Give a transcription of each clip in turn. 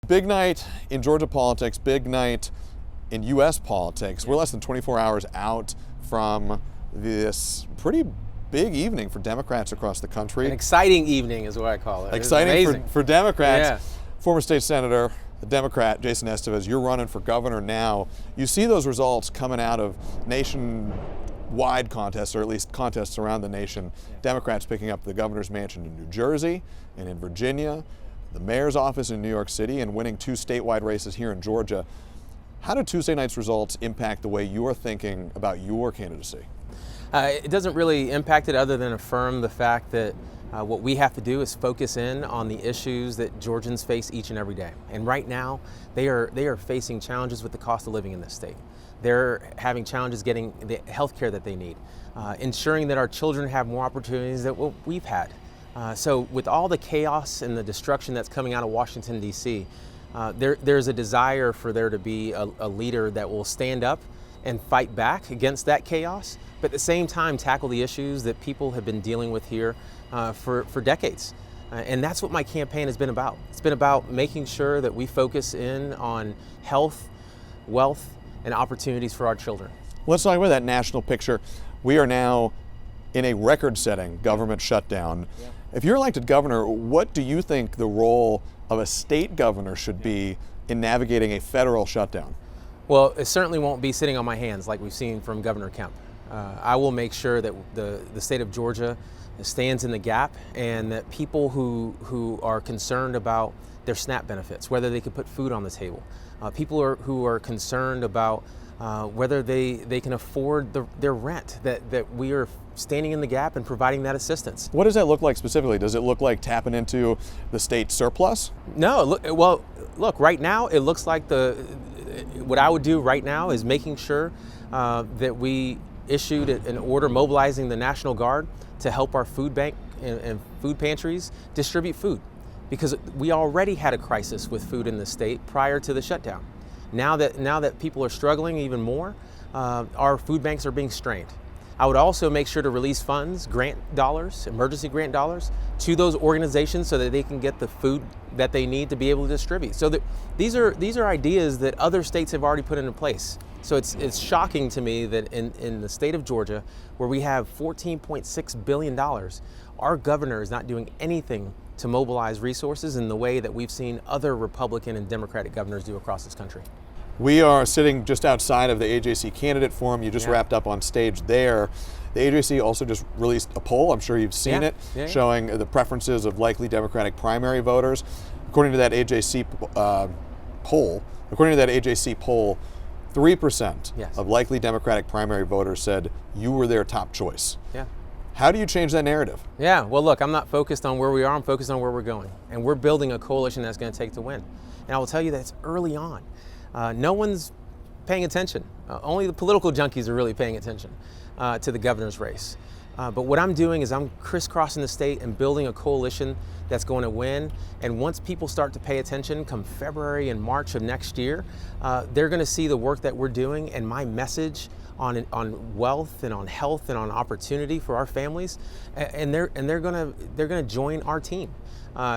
Big night in Georgia politics, big night in U.S. politics. We're less than 24 hours out from this pretty big evening for Democrats across the country. An exciting evening is what I call it. Exciting for Democrats. Yeah. Former state senator, the Democrat, Jason Esteves, you're running for governor now. You see those results coming out of nationwide contests, or at least contests around the nation. Democrats picking up the governor's mansion in New Jersey and in Virginia, the mayor's office in New York City, and winning 2 statewide races here in Georgia. How do Tuesday night's results impact the way you're thinking about your candidacy? It doesn't really impact it other than affirm the fact that what we have to do is focus in on the issues that Georgians face each and every day. And right now, they are facing challenges with the cost of living in this state. They're having challenges getting the health care that they need, ensuring that our children have more opportunities than what we've had. So with all the chaos and the destruction that's coming out of Washington, D.C., there's a desire for there to be a leader that will stand up and fight back against that chaos, but at the same time tackle the issues that people have been dealing with here for decades. And that's what my campaign has been about. It's been about making sure that we focus in on health, wealth, and opportunities for our children. Let's talk about that national picture. We are now in a record-setting government shutdown. Yeah. If you're elected governor, what do you think the role of a state governor should be in navigating a federal shutdown? Well, it certainly won't be sitting on my hands like we've seen from Governor Kemp. I will make sure that the state of Georgia stands in the gap, and that people who are concerned about their SNAP benefits, whether they can put food on the table, people who are concerned about whether they can afford their rent, that we are standing in the gap and providing that assistance. What does that look like specifically? Does it look like tapping into the state surplus? No, look, right now it looks like what I would do right now is making sure that we issued an order mobilizing the National Guard to help our food bank and food pantries distribute food, because we already had a crisis with food in the state prior to the shutdown. Now that people are struggling even more, our food banks are being strained. I would also make sure to release funds, grant dollars, emergency grant dollars, to those organizations so that they can get the food that they need to be able to distribute. So that these are ideas that other states have already put into place. So it's shocking to me that in the state of Georgia, where we have $14.6 billion, our governor is not doing anything to mobilize resources in the way that we've seen other Republican and Democratic governors do across this country. We are sitting just outside of the AJC candidate forum. You just wrapped up on stage there. The AJC also just released a poll, I'm sure you've seen it, showing the preferences of likely Democratic primary voters. According to that AJC poll, 3% of likely Democratic primary voters said you were their top choice. Yeah. How do you change that narrative? Yeah, well, look, I'm not focused on where we are, I'm focused on where we're going. And we're building a coalition that's going to take to win. And I will tell you that it's early on. No one's paying attention. Only the political junkies are really paying attention to the governor's race. But what I'm doing is I'm crisscrossing the state and building a coalition that's going to win. And once people start to pay attention come February and March of next year, they're going to see the work that we're doing and my message on wealth and on health and on opportunity for our families, and they're going to join our team.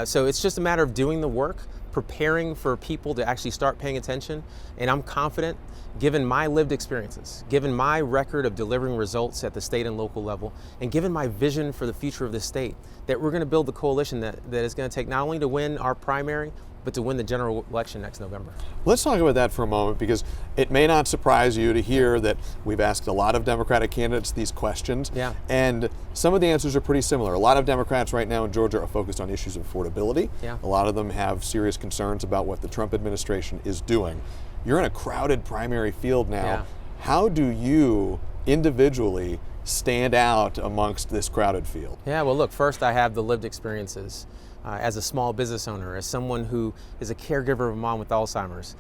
So it's just a matter of doing the work, preparing for people to actually start paying attention, and I'm confident, given my lived experiences, given my record of delivering results at the state and local level, and given my vision for the future of this state, that we're going to build the coalition that is going to take not only to win our primary, but to win the general election next November. Let's talk about that for a moment, because it may not surprise you to hear that we've asked a lot of Democratic candidates these questions, and some of the answers are pretty similar. A lot of Democrats right now in Georgia are focused on issues of affordability. A lot of them have serious concerns about what the Trump administration is doing. You're in a crowded primary field now. How do you individually stand out amongst this crowded field? Yeah, well, look, first I have the lived experiences. As a small business owner, as someone who is a caregiver of a mom with Alzheimer's,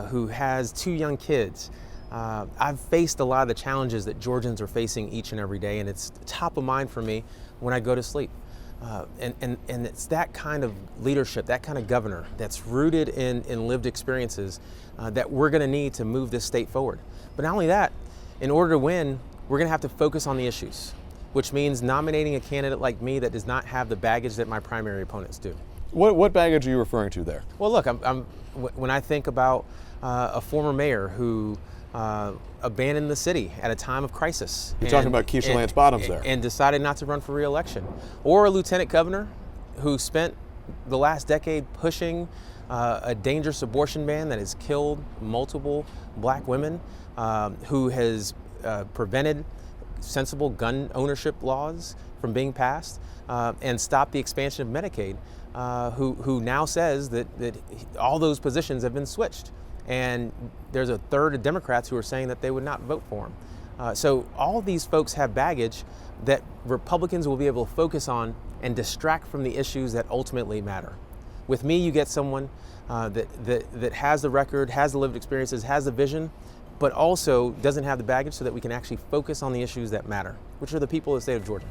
who has 2 young kids, I've faced a lot of the challenges that Georgians are facing each and every day, and it's top of mind for me when I go to sleep. And it's that kind of leadership, that kind of governor that's rooted in lived experiences that we're going to need to move this state forward. But not only that, in order to win, we're going to have to focus on the issues, which means nominating a candidate like me that does not have the baggage that my primary opponents do. What baggage are you referring to there? Well, look, when I think about a former mayor who abandoned the city at a time of crisis. You're talking about Keisha Lance Bottoms there. And decided not to run for re-election. Or a lieutenant governor who spent the last decade pushing a dangerous abortion ban that has killed multiple black women, who has prevented sensible gun ownership laws from being passed, and stopped the expansion of Medicaid, who now says that all those positions have been switched. And there's a third of Democrats who are saying that they would not vote for him. So all these folks have baggage that Republicans will be able to focus on and distract from the issues that ultimately matter. With me, you get someone that has the record, has the lived experiences, has the vision, but also doesn't have the baggage so that we can actually focus on the issues that matter, which are the people of the state of Georgia.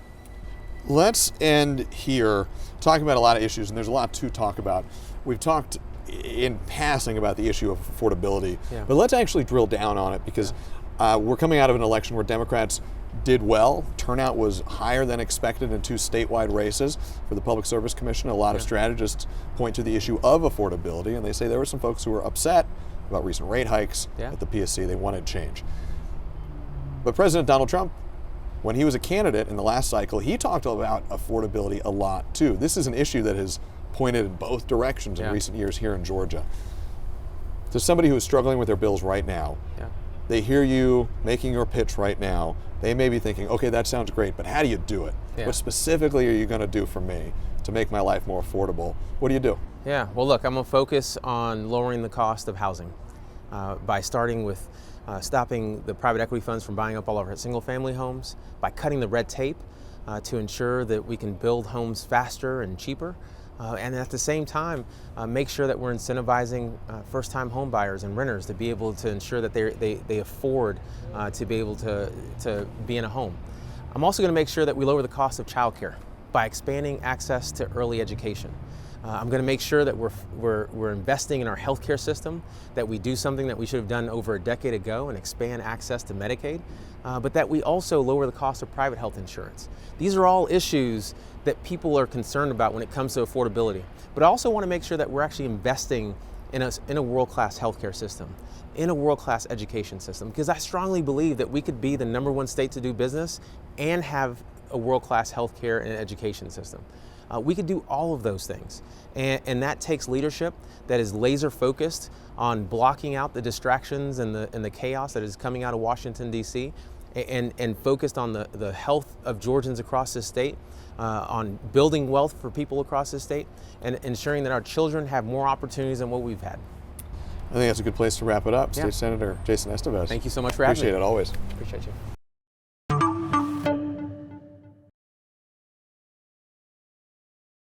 Let's end here talking about a lot of issues, and there's a lot to talk about. We've talked in passing about the issue of affordability, but let's actually drill down on it, because we're coming out of an election where Democrats did well. Turnout was higher than expected in 2 statewide races for the Public Service Commission. A lot of strategists point to the issue of affordability, and they say there were some folks who were upset about recent rate hikes at the PSC. They wanted change. But President Donald Trump, when he was a candidate in the last cycle, he talked about affordability a lot too. This is an issue that has pointed in both directions in recent years here in Georgia. To somebody who is struggling with their bills right now, they hear you making your pitch right now, they may be thinking, okay, that sounds great, but how do you do it? What specifically are you going to do for me to make my life more affordable? What do you do? Yeah, well, look, I'm going to focus on lowering the cost of housing by starting with stopping the private equity funds from buying up all of our single-family homes, by cutting the red tape to ensure that we can build homes faster and cheaper, and at the same time, make sure that we're incentivizing first-time home buyers and renters to be able to ensure that they afford to be able to be in a home. I'm also going to make sure that we lower the cost of childcare by expanding access to early education. I'm going to make sure that we're investing in our healthcare system, that we do something that we should have done over a decade ago and expand access to Medicaid, but that we also lower the cost of private health insurance. These are all issues that people are concerned about when it comes to affordability. But I also want to make sure that we're actually investing in a world-class healthcare system, in a world-class education system, because I strongly believe that we could be the #1 state to do business and have a world-class healthcare and education system. We could do all of those things, and that takes leadership that is laser focused on blocking out the distractions and the chaos that is coming out of Washington, D.C., and focused on the health of Georgians across this state, on building wealth for people across this state, and ensuring that our children have more opportunities than what we've had. I think that's a good place to wrap it up. State Senator Jason Esteves. Thank you so much for having me. Appreciate it, always. Appreciate you.